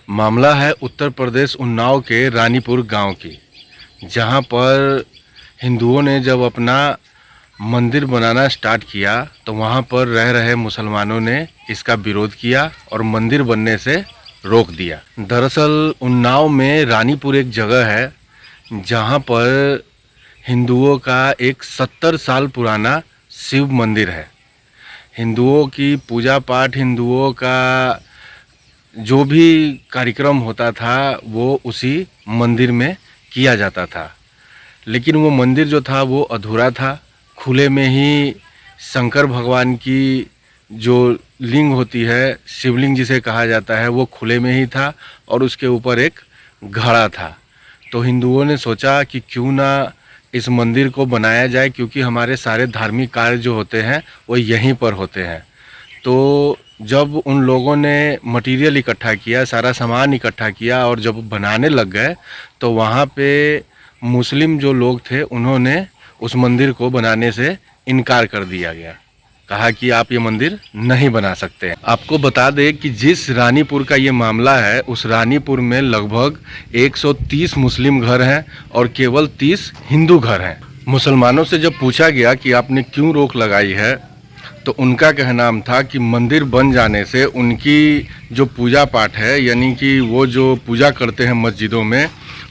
मामला है उत्तर प्रदेश उन्नाव के रानीपुर गांव की, जहां पर हिंदुओं ने जब अपना मंदिर बनाना स्टार्ट किया तो वहां पर रह रहे मुसलमानों ने इसका विरोध किया और मंदिर बनने से रोक दिया। दरअसल उन्नाव में रानीपुर एक जगह है जहां पर हिंदुओं का एक 70 साल पुराना शिव मंदिर है। हिंदुओं की पूजा पाठ, हिंदुओं का जो भी कार्यक्रम होता था वो उसी मंदिर में किया जाता था, लेकिन वो मंदिर जो था वो अधूरा था। खुले में ही शंकर भगवान की जो लिंग होती है, शिवलिंग जिसे कहा जाता है, वो खुले में ही था और उसके ऊपर एक घड़ा था। तो हिंदुओं ने सोचा कि क्यों ना इस मंदिर को बनाया जाए, क्योंकि हमारे सारे धार्मिक कार्य जो होते हैं वो यहीं पर होते हैं। तो जब उन लोगों ने मटेरियल इकट्ठा किया, सारा सामान इकट्ठा किया और जब बनाने लग गए तो वहाँ पे मुस्लिम जो लोग थे उन्होंने उस मंदिर को बनाने से इनकार कर दिया गया। कहा कि आप ये मंदिर नहीं बना सकते हैं। आपको बता दें कि जिस रानीपुर का ये मामला है उस रानीपुर में लगभग 130 मुस्लिम घर हैं और केवल 30 हिंदू घर हैं। मुसलमानों से जब पूछा गया कि आपने क्यों रोक लगाई है तो उनका कहना था कि मंदिर बन जाने से उनकी जो पूजा पाठ है, यानी कि वो जो पूजा करते हैं मस्जिदों में,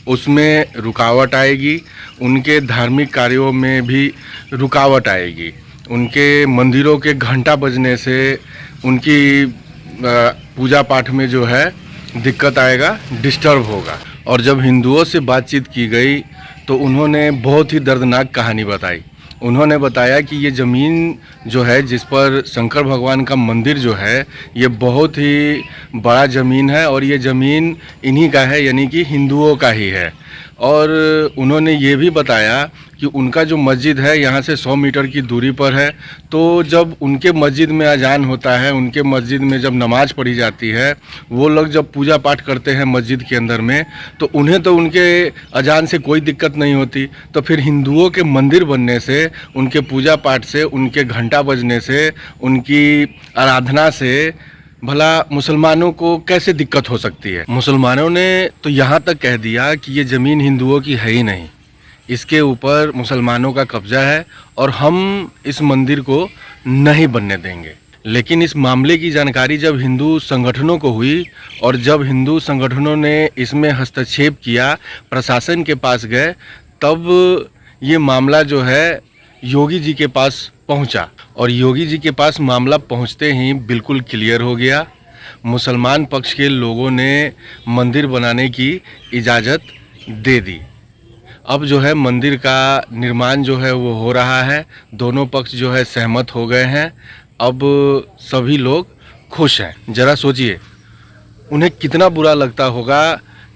उसमें रुकावट आएगी, उनके धार्मिक कार्यों में भी रुकावट आएगी, उनके मंदिरों के घंटा बजने से उनकी पूजा पाठ में जो है दिक्कत आएगा, डिस्टर्ब होगा। और जब हिंदुओं से बातचीत की गई तो उन्होंने बहुत ही दर्दनाक कहानी बताई। उन्होंने बताया कि ये ज़मीन जो है जिस पर शंकर भगवान का मंदिर जो है, ये बहुत ही बड़ा ज़मीन है और ये ज़मीन इन्हीं का है, यानी कि हिंदुओं का ही है। और उन्होंने ये भी बताया कि उनका जो मस्जिद है यहाँ से 100 मीटर की दूरी पर है। तो जब उनके मस्जिद में अजान होता है, उनके मस्जिद में जब नमाज़ पढ़ी जाती है, वो लोग जब पूजा पाठ करते हैं मस्जिद के अंदर में, तो उन्हें तो उनके अजान से कोई दिक्कत नहीं होती। तो फिर हिंदुओं के मंदिर बनने से, उनके पूजा पाठ से, उनके घंटा बजने से, उनकी आराधना से भला मुसलमानों को कैसे दिक्कत हो सकती है। मुसलमानों ने तो यहाँ तक कह दिया कि ये ज़मीन हिंदुओं की है ही नहीं, इसके ऊपर मुसलमानों का कब्जा है और हम इस मंदिर को नहीं बनने देंगे। लेकिन इस मामले की जानकारी जब हिंदू संगठनों को हुई और जब हिंदू संगठनों ने इसमें हस्तक्षेप किया, प्रशासन के पास गए, तब ये मामला जो है योगी जी के पास पहुंचा। और योगी जी के पास मामला पहुंचते ही बिल्कुल क्लियर हो गया। मुसलमान पक्ष के लोगों ने मंदिर बनाने की इजाज़त दे दी। अब जो है मंदिर का निर्माण जो है वो हो रहा है। दोनों पक्ष जो है सहमत हो गए हैं। अब सभी लोग खुश हैं। ज़रा सोचिए उन्हें कितना बुरा लगता होगा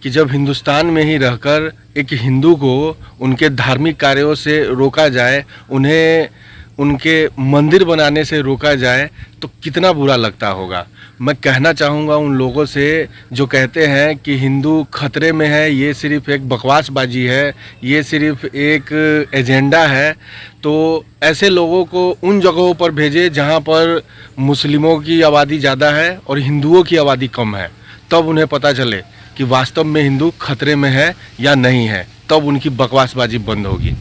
कि जब हिंदुस्तान में ही रहकर एक हिंदू को उनके धार्मिक कार्यों से रोका जाए, उन्हें उनके मंदिर बनाने से रोका जाए, तो कितना बुरा लगता होगा। मैं कहना चाहूँगा उन लोगों से जो कहते हैं कि हिंदू खतरे में है, ये सिर्फ़ एक बकवासबाजी है, ये सिर्फ़ एक एजेंडा है, तो ऐसे लोगों को उन जगहों पर भेजें जहाँ पर मुस्लिमों की आबादी ज़्यादा है और हिंदुओं की आबादी कम है। तब उन्हें पता चले कि वास्तव में हिंदू खतरे में है या नहीं है, तब उनकी बकवासबाजी बंद होगी।